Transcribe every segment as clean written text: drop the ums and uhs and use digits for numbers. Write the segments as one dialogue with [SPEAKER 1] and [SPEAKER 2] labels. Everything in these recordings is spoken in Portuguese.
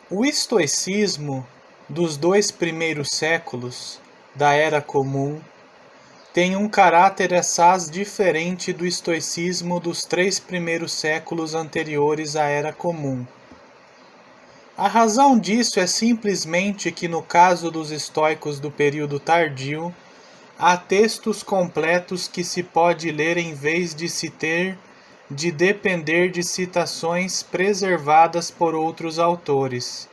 [SPEAKER 1] O estoicismo dos 2 primeiros séculos da Era Comum tem um caráter assaz diferente do estoicismo dos 3 primeiros séculos anteriores à Era Comum. A razão disso é simplesmente que, no caso dos estoicos do período tardio, há textos completos que se pode ler em vez de se ter de depender de citações preservadas por outros autores,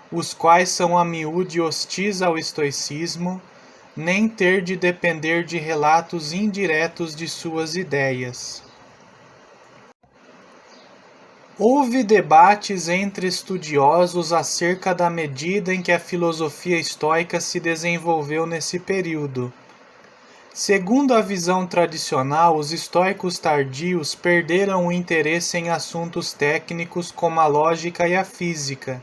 [SPEAKER 1] os quais são a miúde hostis ao estoicismo, nem ter de depender de relatos indiretos de suas ideias. Houve debates entre estudiosos acerca da medida em que a filosofia estoica se desenvolveu nesse período. Segundo a visão tradicional, os estoicos tardios perderam o interesse em assuntos técnicos como a lógica e a física,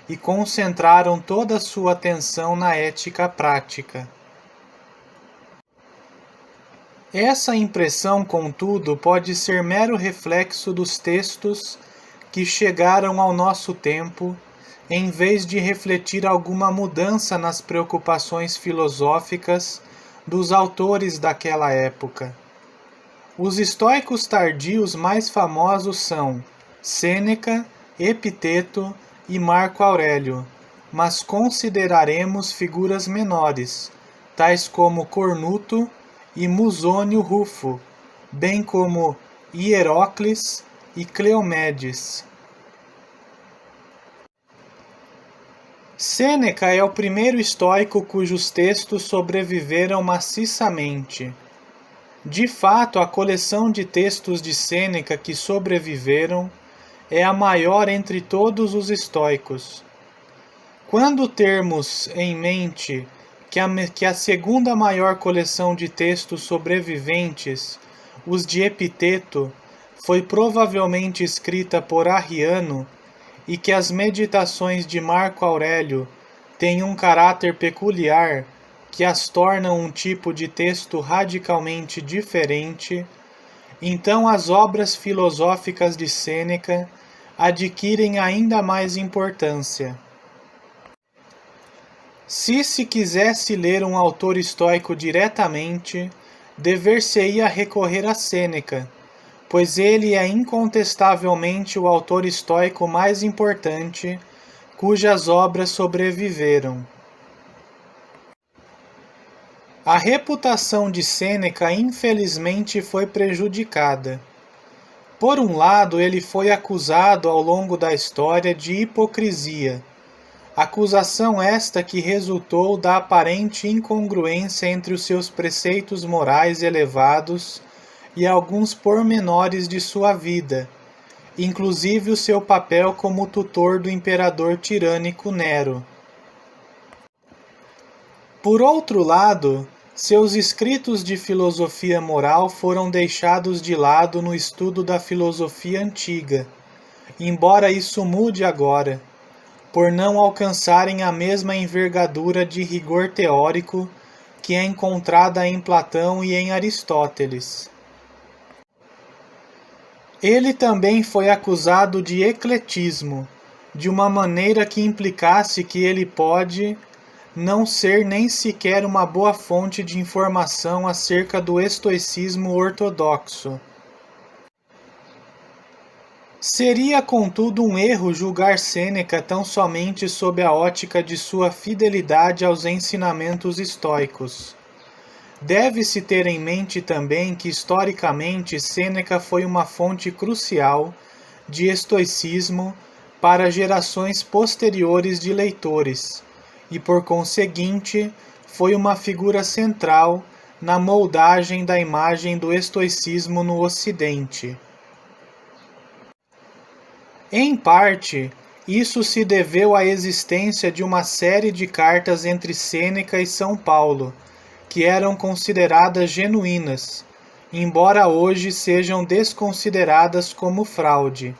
[SPEAKER 1] e concentraram toda a sua atenção na ética prática. Essa impressão, contudo, pode ser mero reflexo dos textos que chegaram ao nosso tempo, em vez de refletir alguma mudança nas preocupações filosóficas dos autores daquela época. Os estoicos tardios mais famosos são Sêneca, Epiteto e Marco Aurélio, mas consideraremos figuras menores, tais como Cornuto e Musônio Rufo, bem como Hieróclis e Cleomedes. Sêneca é o primeiro estoico cujos textos sobreviveram maciçamente. De fato, a coleção de textos de Sêneca que sobreviveram é a maior entre todos os estoicos. Quando termos em mente que a segunda maior coleção de textos sobreviventes, os de Epiteto, foi provavelmente escrita por Arriano, e que as meditações de Marco Aurélio têm um caráter peculiar que as tornam um tipo de texto radicalmente diferente, então as obras filosóficas de Sêneca adquirem ainda mais importância. Se se quisesse ler um autor estoico diretamente, dever-se-ia recorrer a Sêneca, pois ele é incontestavelmente o autor estoico mais importante, cujas obras sobreviveram. A reputação de Sêneca infelizmente foi prejudicada. Por um lado, ele foi acusado ao longo da história de hipocrisia, acusação esta que resultou da aparente incongruência entre os seus preceitos morais elevados e alguns pormenores de sua vida, inclusive o seu papel como tutor do imperador tirânico Nero. Por outro lado, seus escritos de filosofia moral foram deixados de lado no estudo da filosofia antiga, embora isso mude agora, por não alcançarem a mesma envergadura de rigor teórico que é encontrada em Platão e em Aristóteles. Ele também foi acusado de ecletismo, de uma maneira que implicasse que ele pode não ser nem sequer uma boa fonte de informação acerca do estoicismo ortodoxo. Seria, contudo, um erro julgar Sêneca tão somente sob a ótica de sua fidelidade aos ensinamentos estoicos. Deve-se ter em mente também que, historicamente, Sêneca foi uma fonte crucial de estoicismo para gerações posteriores de leitores, e, por conseguinte, foi uma figura central na moldagem da imagem do estoicismo no Ocidente. Em parte, isso se deveu à existência de uma série de cartas entre Sêneca e São Paulo, que eram consideradas genuínas, embora hoje sejam desconsideradas como fraude,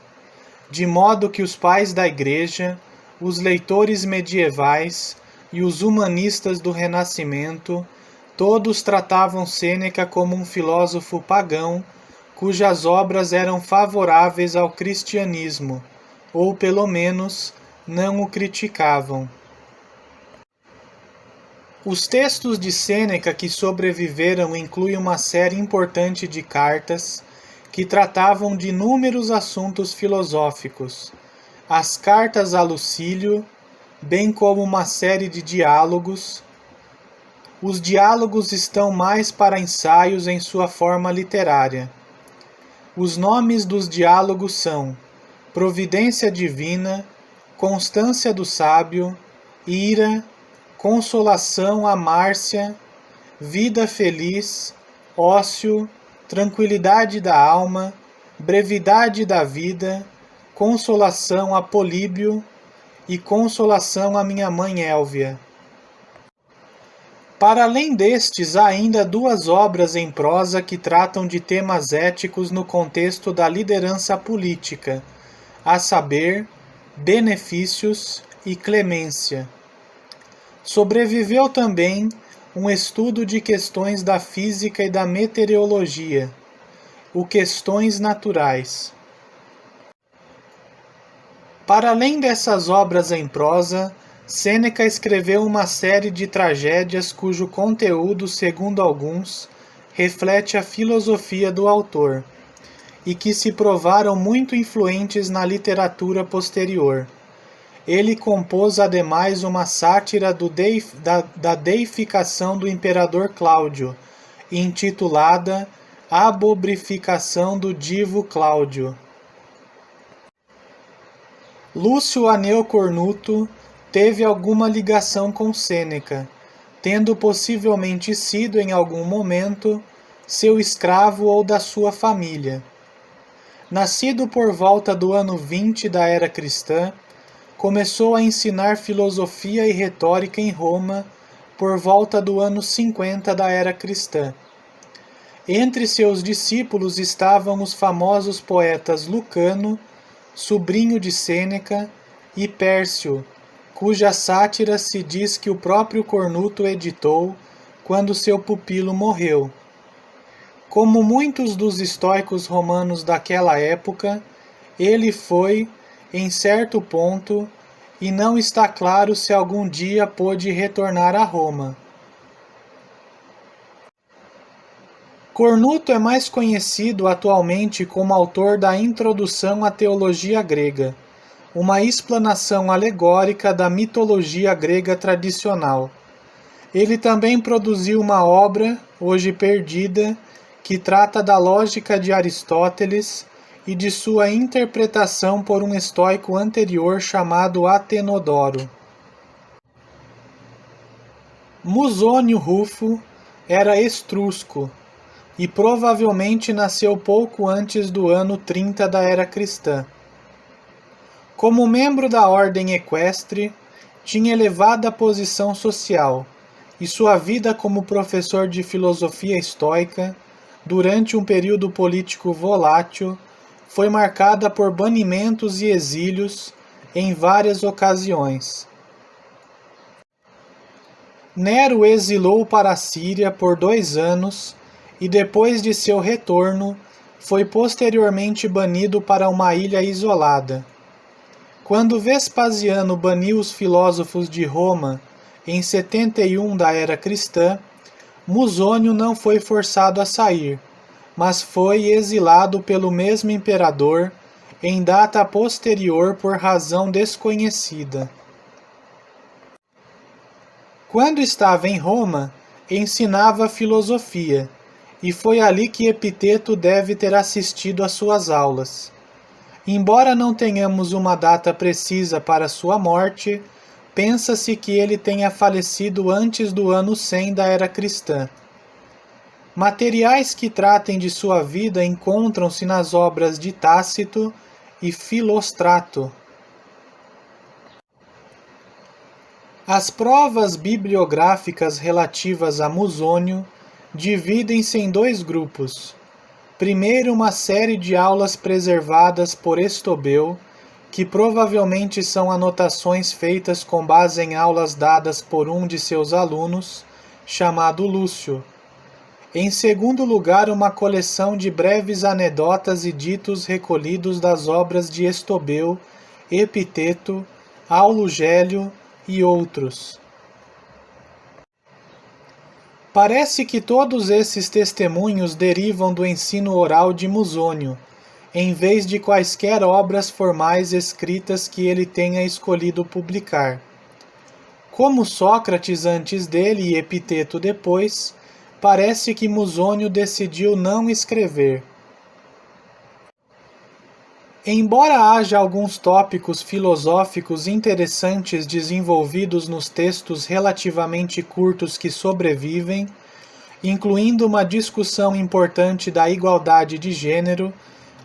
[SPEAKER 1] de modo que os pais da Igreja, os leitores medievais e os humanistas do Renascimento, todos tratavam Sêneca como um filósofo pagão, cujas obras eram favoráveis ao cristianismo, ou pelo menos não o criticavam. Os textos de Sêneca que sobreviveram incluem uma série importante de cartas que tratavam de inúmeros assuntos filosóficos, as cartas a Lucílio, bem como uma série de diálogos. Os diálogos estão mais para ensaios em sua forma literária. Os nomes dos diálogos são Providência Divina, Constância do Sábio, Ira, Consolação a Márcia, Vida Feliz, Ócio, Tranquilidade da Alma, Brevidade da Vida, Consolação a Políbio e Consolação a minha mãe Élvia. Para além destes, há ainda duas obras em prosa que tratam de temas éticos no contexto da liderança política, a saber, Benefícios e Clemência. Sobreviveu também um estudo de questões da física e da meteorologia, o Questões Naturais. Para além dessas obras em prosa, Sêneca escreveu uma série de tragédias cujo conteúdo, segundo alguns, reflete a filosofia do autor, e que se provaram muito influentes na literatura posterior. Ele compôs ademais uma sátira da deificação do imperador Cláudio, intitulada A Bobrificação do Divo Cláudio. Lúcio Aneu Cornuto teve alguma ligação com Sêneca, tendo possivelmente sido em algum momento seu escravo ou da sua família. Nascido por volta do ano 20 da era cristã, começou a ensinar filosofia e retórica em Roma por volta do ano 50 da era cristã. Entre seus discípulos estavam os famosos poetas Lucano, sobrinho de Sêneca, e Pércio, cuja sátira se diz que o próprio Cornuto editou quando seu pupilo morreu. Como muitos dos estoicos romanos daquela época, ele foi, em certo ponto, e não está claro se algum dia pôde retornar a Roma. Cornuto é mais conhecido atualmente como autor da Introdução à Teologia Grega, uma explanação alegórica da mitologia grega tradicional. Ele também produziu uma obra, hoje perdida, que trata da lógica de Aristóteles e de sua interpretação por um estoico anterior chamado Atenodoro. Musônio Rufo era etrusco e provavelmente nasceu pouco antes do ano 30 da era cristã. Como membro da ordem equestre, tinha elevada posição social, e sua vida como professor de filosofia estoica, durante um período político volátil, foi marcada por banimentos e exílios em várias ocasiões. Nero o exilou para a Síria por 2 anos e depois de seu retorno, foi posteriormente banido para uma ilha isolada. Quando Vespasiano baniu os filósofos de Roma em 71 da era cristã, Musônio não foi forçado a sair, mas foi exilado pelo mesmo imperador em data posterior por razão desconhecida. Quando estava em Roma, ensinava filosofia, e foi ali que Epiteto deve ter assistido às suas aulas. Embora não tenhamos uma data precisa para sua morte, pensa-se que ele tenha falecido antes do ano 100 da era cristã. Materiais que tratem de sua vida encontram-se nas obras de Tácito e Filóstrato. As provas bibliográficas relativas a Musônio dividem-se em 2 grupos. Primeiro, uma série de aulas preservadas por Estobeu, que provavelmente são anotações feitas com base em aulas dadas por um de seus alunos, chamado Lúcio. Em segundo lugar, uma coleção de breves anedotas e ditos recolhidos das obras de Estobeu, Epiteto, Aulo Gélio e outros. Parece que todos esses testemunhos derivam do ensino oral de Musônio, em vez de quaisquer obras formais escritas que ele tenha escolhido publicar. Como Sócrates antes dele e Epiteto depois, parece que Musônio decidiu não escrever. Embora haja alguns tópicos filosóficos interessantes desenvolvidos nos textos relativamente curtos que sobrevivem, incluindo uma discussão importante da igualdade de gênero,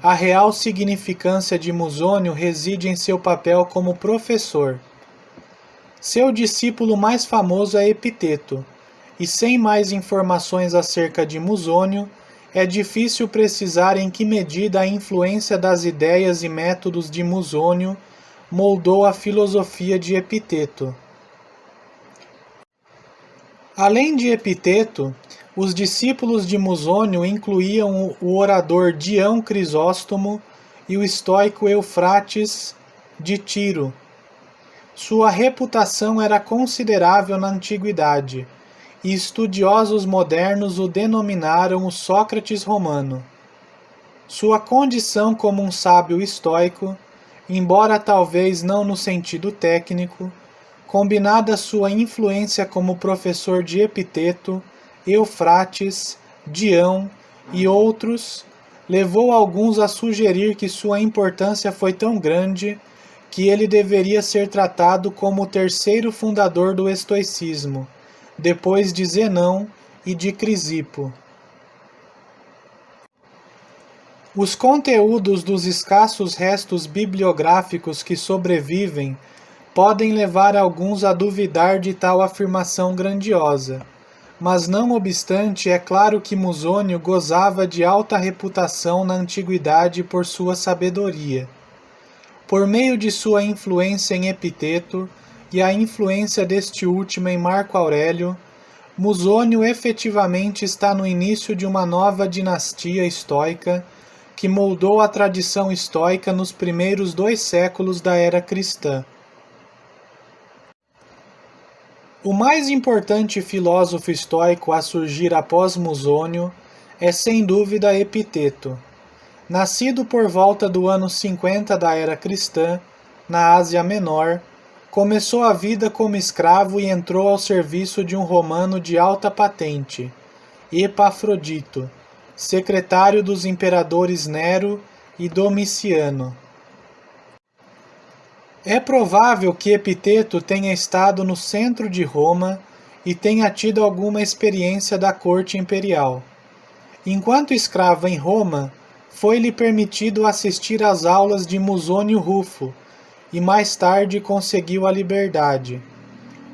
[SPEAKER 1] a real significância de Musônio reside em seu papel como professor. Seu discípulo mais famoso é Epiteto, e sem mais informações acerca de Musônio, é difícil precisar em que medida a influência das ideias e métodos de Musônio moldou a filosofia de Epiteto. Além de Epiteto, os discípulos de Musônio incluíam o orador Dião Crisóstomo e o estoico Eufrates de Tiro. Sua reputação era considerável na antiguidade, e estudiosos modernos o denominaram o Sócrates romano. Sua condição como um sábio estoico, embora talvez não no sentido técnico, combinada sua influência como professor de Epiteto, Eufrates, Dião e outros, levou alguns a sugerir que sua importância foi tão grande que ele deveria ser tratado como o terceiro fundador do estoicismo, depois de Zenão e de Crisipo. Os conteúdos dos escassos restos bibliográficos que sobrevivem podem levar alguns a duvidar de tal afirmação grandiosa, mas não obstante é claro que Musônio gozava de alta reputação na antiguidade por sua sabedoria. Por meio de sua influência em Epiteto e a influência deste último em Marco Aurélio, Musônio efetivamente está no início de uma nova dinastia estoica que moldou a tradição estoica nos primeiros 2 séculos da era cristã. O mais importante filósofo estoico a surgir após Musônio é sem dúvida Epiteto. Nascido por volta do ano 50 da era cristã, na Ásia Menor, começou a vida como escravo e entrou ao serviço de um romano de alta patente, Epafrodito, secretário dos imperadores Nero e Domiciano. É provável que Epiteto tenha estado no centro de Roma e tenha tido alguma experiência da corte imperial. Enquanto escravo em Roma, foi-lhe permitido assistir às aulas de Musônio Rufo, e mais tarde conseguiu a liberdade.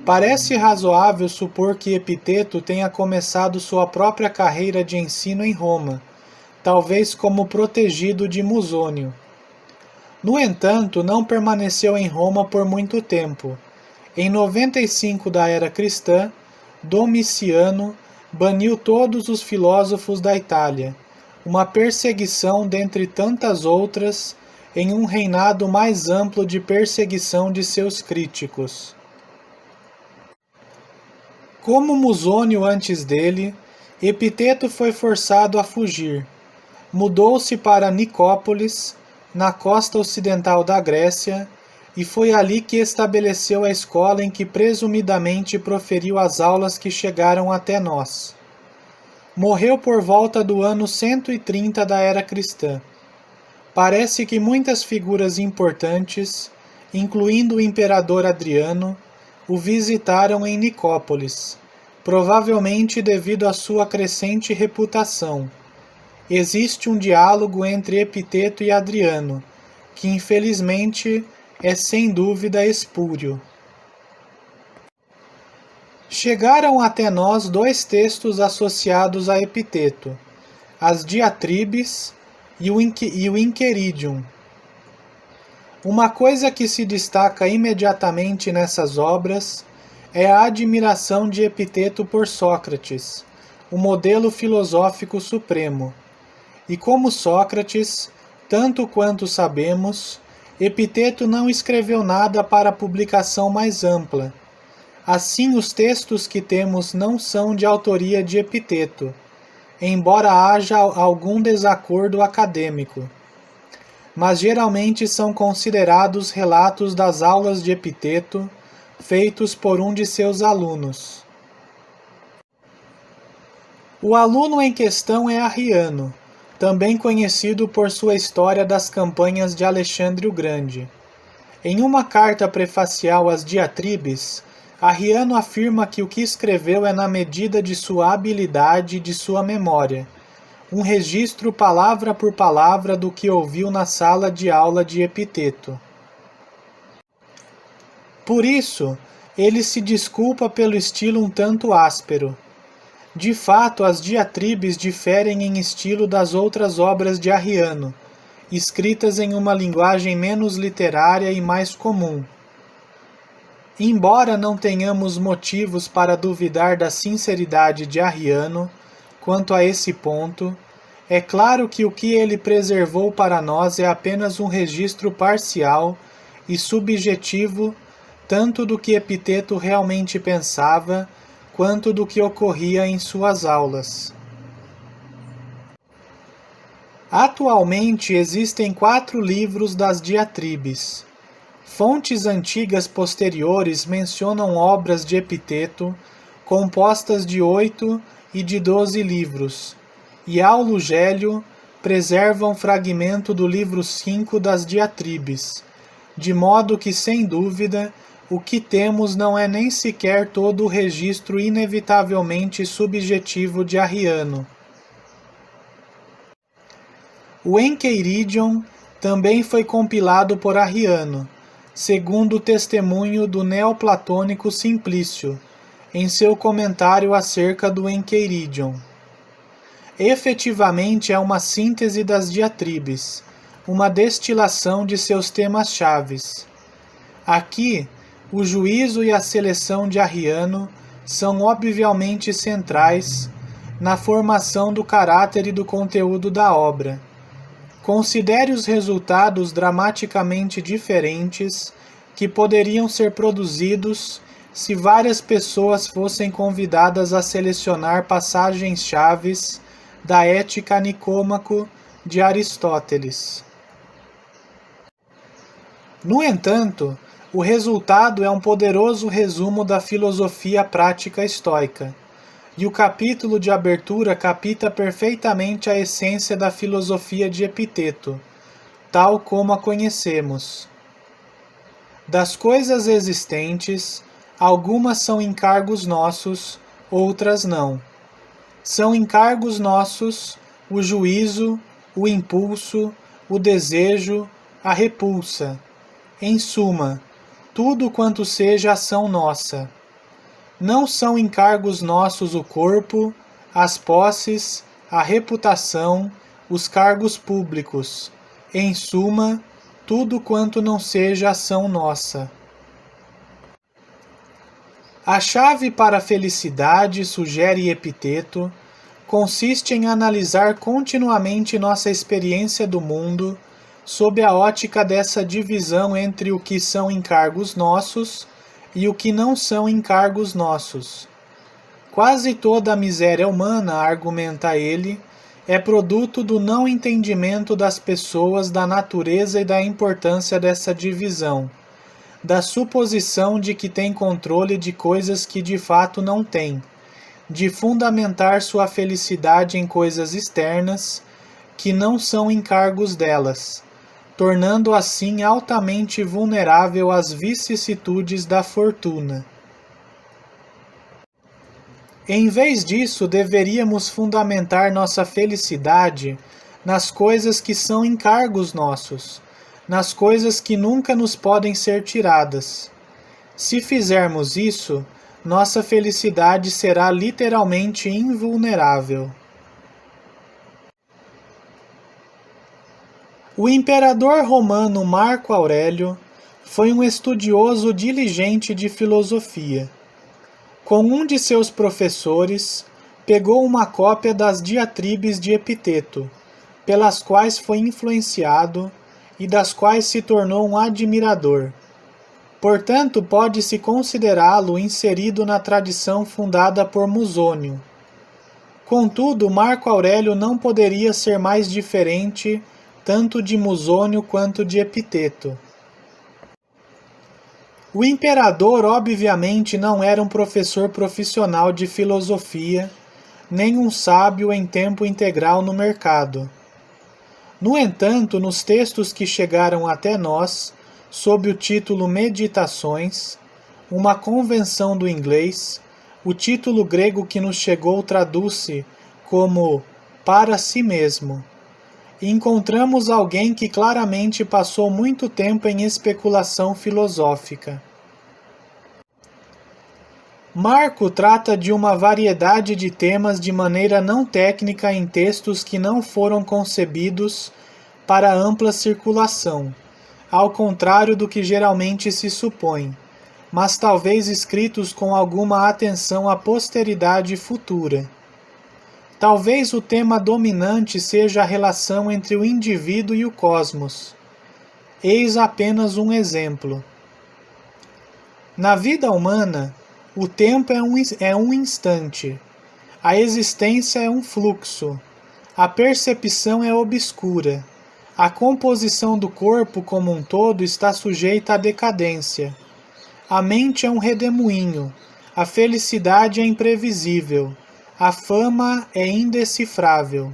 [SPEAKER 1] Parece razoável supor que Epiteto tenha começado sua própria carreira de ensino em Roma, talvez como protegido de Musônio. No entanto, não permaneceu em Roma por muito tempo. Em 95 da era cristã, Domiciano baniu todos os filósofos da Itália, uma perseguição dentre tantas outras, em um reinado mais amplo de perseguição de seus críticos. Como Musônio antes dele, Epiteto foi forçado a fugir. Mudou-se para Nicópolis, na costa ocidental da Grécia, e foi ali que estabeleceu a escola em que presumidamente proferiu as aulas que chegaram até nós. Morreu por volta do ano 130 da era cristã. Parece que muitas figuras importantes, incluindo o imperador Adriano, o visitaram em Nicópolis, provavelmente devido à sua crescente reputação. Existe um diálogo entre Epiteto e Adriano, que infelizmente é sem dúvida espúrio. Chegaram até nós 2 textos associados a Epiteto, as Diatribes e o Inquiridium. Uma coisa que se destaca imediatamente nessas obras é a admiração de Epiteto por Sócrates, o modelo filosófico supremo. E como Sócrates, tanto quanto sabemos, Epiteto não escreveu nada para publicação mais ampla. Assim, os textos que temos não são de autoria de Epiteto, embora haja algum desacordo acadêmico, mas geralmente são considerados relatos das aulas de Epiteto, feitos por um de seus alunos. O aluno em questão é Arriano, também conhecido por sua história das campanhas de Alexandre o Grande. Em uma carta prefacial às Diatribes, Arriano afirma que o que escreveu é na medida de sua habilidade e de sua memória, um registro palavra por palavra do que ouviu na sala de aula de Epiteto. Por isso, ele se desculpa pelo estilo um tanto áspero. De fato, as Diatribes diferem em estilo das outras obras de Arriano, escritas em uma linguagem menos literária e mais comum. Embora não tenhamos motivos para duvidar da sinceridade de Arriano quanto a esse ponto, é claro que o que ele preservou para nós é apenas um registro parcial e subjetivo tanto do que Epiteto realmente pensava, quanto do que ocorria em suas aulas. Atualmente existem 4 livros das Diatribes. Fontes antigas posteriores mencionam obras de Epiteto, compostas de 8 e de 12 livros, e Aulo Gélio preserva um fragmento do livro 5 das Diatribes, de modo que, sem dúvida, o que temos não é nem sequer todo o registro inevitavelmente subjetivo de Arriano. O Encheiridion também foi compilado por Arriano, segundo o testemunho do neoplatônico Simplício, em seu comentário acerca do Encheiridion. Efetivamente é uma síntese das Diatribes, uma destilação de seus temas-chaves. Aqui, o juízo e a seleção de Arriano são obviamente centrais na formação do caráter e do conteúdo da obra. Considere os resultados dramaticamente diferentes que poderiam ser produzidos se várias pessoas fossem convidadas a selecionar passagens-chaves da Ética Nicômaco de Aristóteles. No entanto, o resultado é um poderoso resumo da filosofia prática estoica, e o capítulo de abertura capta perfeitamente a essência da filosofia de Epiteto, tal como a conhecemos. Das coisas existentes, algumas são encargos nossos, outras não. São encargos nossos o juízo, o impulso, o desejo, a repulsa. Em suma, tudo quanto seja ação nossa. Não são encargos nossos o corpo, as posses, a reputação, os cargos públicos. Em suma, tudo quanto não seja ação nossa. A chave para a felicidade, sugere Epiteto, consiste em analisar continuamente nossa experiência do mundo sob a ótica dessa divisão entre o que são encargos nossos e o que não são encargos nossos. Quase toda a miséria humana, argumenta ele, é produto do não entendimento das pessoas da natureza e da importância dessa divisão, da suposição de que tem controle de coisas que de fato não tem, de fundamentar sua felicidade em coisas externas, que não são encargos delas, tornando assim altamente vulnerável às vicissitudes da fortuna. Em vez disso, deveríamos fundamentar nossa felicidade nas coisas que são encargos nossos, nas coisas que nunca nos podem ser tiradas. Se fizermos isso, nossa felicidade será literalmente invulnerável. O imperador romano Marco Aurélio foi um estudioso diligente de filosofia. Com um de seus professores, pegou uma cópia das Diatribes de Epiteto, pelas quais foi influenciado, e das quais se tornou um admirador. Portanto, pode-se considerá-lo inserido na tradição fundada por Musônio. Contudo, Marco Aurélio não poderia ser mais diferente tanto de Musônio quanto de Epiteto. O imperador, obviamente, não era um professor profissional de filosofia, nem um sábio em tempo integral no mercado. No entanto, nos textos que chegaram até nós, sob o título Meditações, uma convenção do inglês, o título grego que nos chegou traduz-se como para si mesmo. Encontramos alguém que claramente passou muito tempo em especulação filosófica. Marco trata de uma variedade de temas de maneira não técnica em textos que não foram concebidos para ampla circulação, ao contrário do que geralmente se supõe, mas talvez escritos com alguma atenção à posteridade futura. Talvez o tema dominante seja a relação entre o indivíduo e o cosmos. Eis apenas um exemplo. Na vida humana, o tempo é um instante, a existência é um fluxo, a percepção é obscura, a composição do corpo como um todo está sujeita à decadência, a mente é um redemoinho, a felicidade é imprevisível, a fama é indecifrável.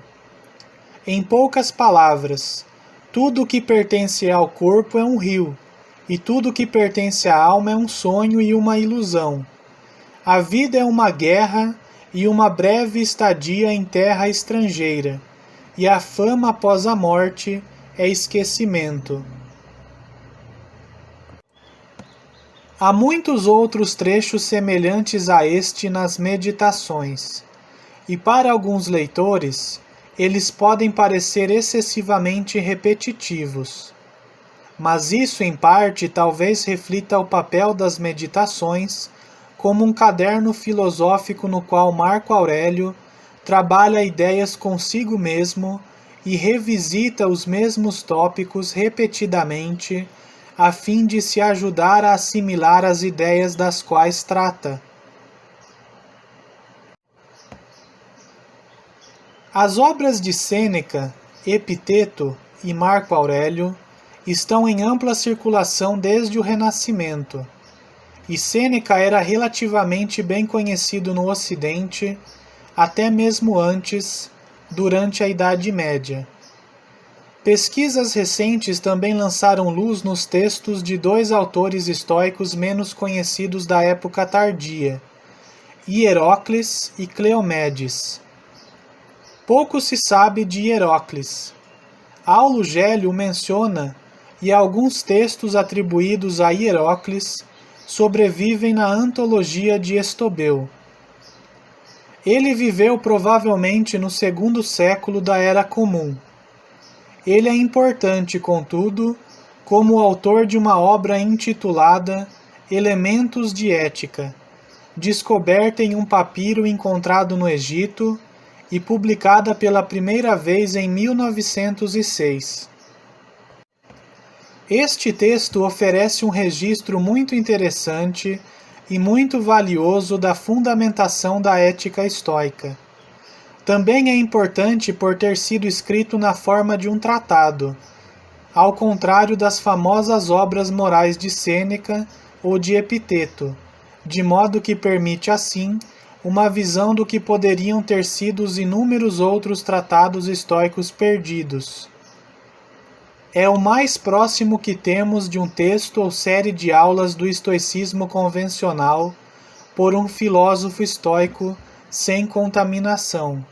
[SPEAKER 1] Em poucas palavras, tudo o que pertence ao corpo é um rio, e tudo o que pertence à alma é um sonho e uma ilusão. A vida é uma guerra e uma breve estadia em terra estrangeira, e a fama após a morte é esquecimento. Há muitos outros trechos semelhantes a este nas Meditações, e para alguns leitores, eles podem parecer excessivamente repetitivos. Mas isso, em parte, talvez reflita o papel das Meditações como um caderno filosófico no qual Marco Aurélio trabalha ideias consigo mesmo e revisita os mesmos tópicos repetidamente, a fim de se ajudar a assimilar as ideias das quais trata. As obras de Sêneca, Epiteto e Marco Aurélio estão em ampla circulação desde o Renascimento, e Sêneca era relativamente bem conhecido no Ocidente, até mesmo antes, durante a Idade Média. Pesquisas recentes também lançaram luz nos textos de dois autores estoicos menos conhecidos da época tardia, Hierócles e Cleomedes. Pouco se sabe de Hierócles. Aulo Gélio o menciona, e alguns textos atribuídos a Hierócles sobrevivem na Antologia de Estobeu. Ele viveu provavelmente no segundo século da Era Comum. Ele é importante, contudo, como autor de uma obra intitulada Elementos de Ética, descoberta em um papiro encontrado no Egito e publicada pela primeira vez em 1906. Este texto oferece um registro muito interessante e muito valioso da fundamentação da ética estoica. Também é importante por ter sido escrito na forma de um tratado, ao contrário das famosas obras morais de Sêneca ou de Epiteto, de modo que permite, assim, uma visão do que poderiam ter sido os inúmeros outros tratados estoicos perdidos. É o mais próximo que temos de um texto ou série de aulas do estoicismo convencional por um filósofo estoico sem contaminação.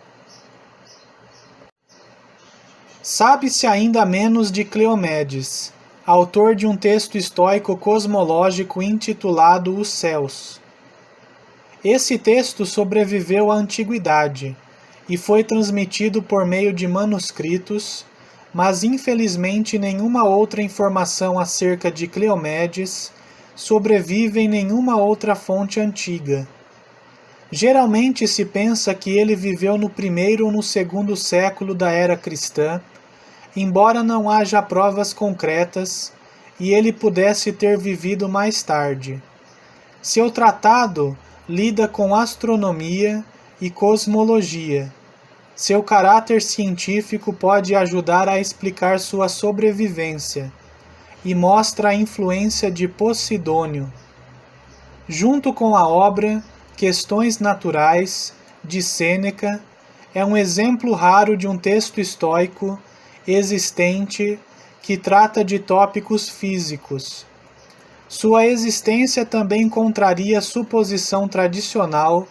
[SPEAKER 1] Sabe-se ainda menos de Cleomedes, autor de um texto estoico cosmológico intitulado Os Céus. Esse texto sobreviveu à antiguidade e foi transmitido por meio de manuscritos, mas infelizmente nenhuma outra informação acerca de Cleomedes sobrevive em nenhuma outra fonte antiga. Geralmente se pensa que ele viveu no primeiro ou no segundo século da era cristã, embora não haja provas concretas e ele pudesse ter vivido mais tarde. Seu tratado lida com astronomia e cosmologia. Seu caráter científico pode ajudar a explicar sua sobrevivência e mostra a influência de Posidônio. Junto com a obra Questões Naturais, de Sêneca, é um exemplo raro de um texto estoico existente que trata de tópicos físicos. Sua existência também contraria a suposição tradicional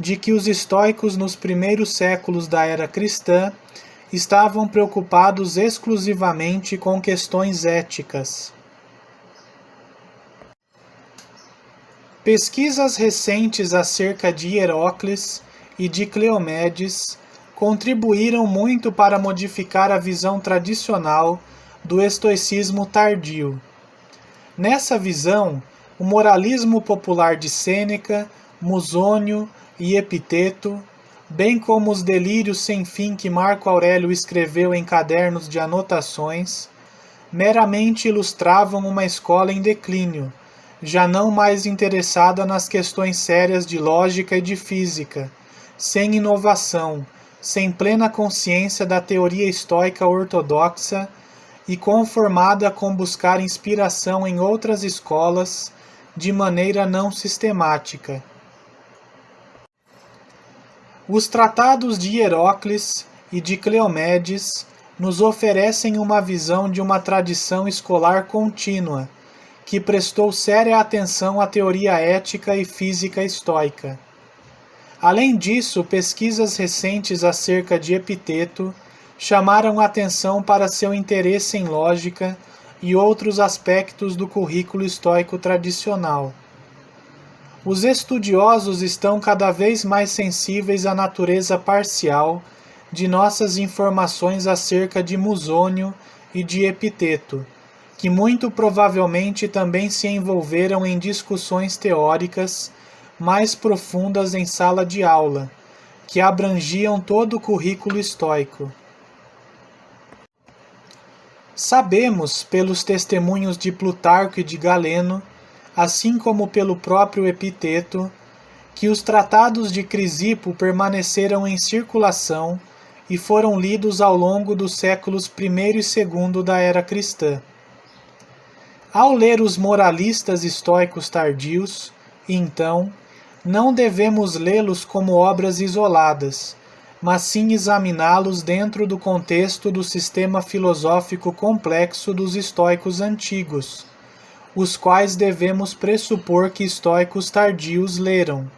[SPEAKER 1] de que os estoicos nos primeiros séculos da era cristã estavam preocupados exclusivamente com questões éticas. Pesquisas recentes acerca de Hierócles e de Cleomedes contribuíram muito para modificar a visão tradicional do estoicismo tardio. Nessa visão, o moralismo popular de Sêneca, Musônio e Epiteto, bem como os delírios sem fim que Marco Aurélio escreveu em cadernos de anotações, meramente ilustravam uma escola em declínio, já não mais interessada nas questões sérias de lógica e de física, sem inovação, sem plena consciência da teoria estoica ortodoxa e conformada com buscar inspiração em outras escolas de maneira não sistemática. Os tratados de Hierócles e de Cleomedes nos oferecem uma visão de uma tradição escolar contínua, que prestou séria atenção à teoria ética e física estoica. Além disso, pesquisas recentes acerca de Epiteto chamaram atenção para seu interesse em lógica e outros aspectos do currículo estoico tradicional. Os estudiosos estão cada vez mais sensíveis à natureza parcial de nossas informações acerca de Musônio e de Epiteto, que muito provavelmente também se envolveram em discussões teóricas mais profundas em sala de aula, que abrangiam todo o currículo estoico. Sabemos, pelos testemunhos de Plutarco e de Galeno, assim como pelo próprio Epiteto, que os tratados de Crisipo permaneceram em circulação e foram lidos ao longo dos séculos I e II da era cristã. Ao ler os moralistas estoicos tardios, então, não devemos lê-los como obras isoladas, mas sim examiná-los dentro do contexto do sistema filosófico complexo dos estoicos antigos, os quais devemos pressupor que estoicos tardios leram.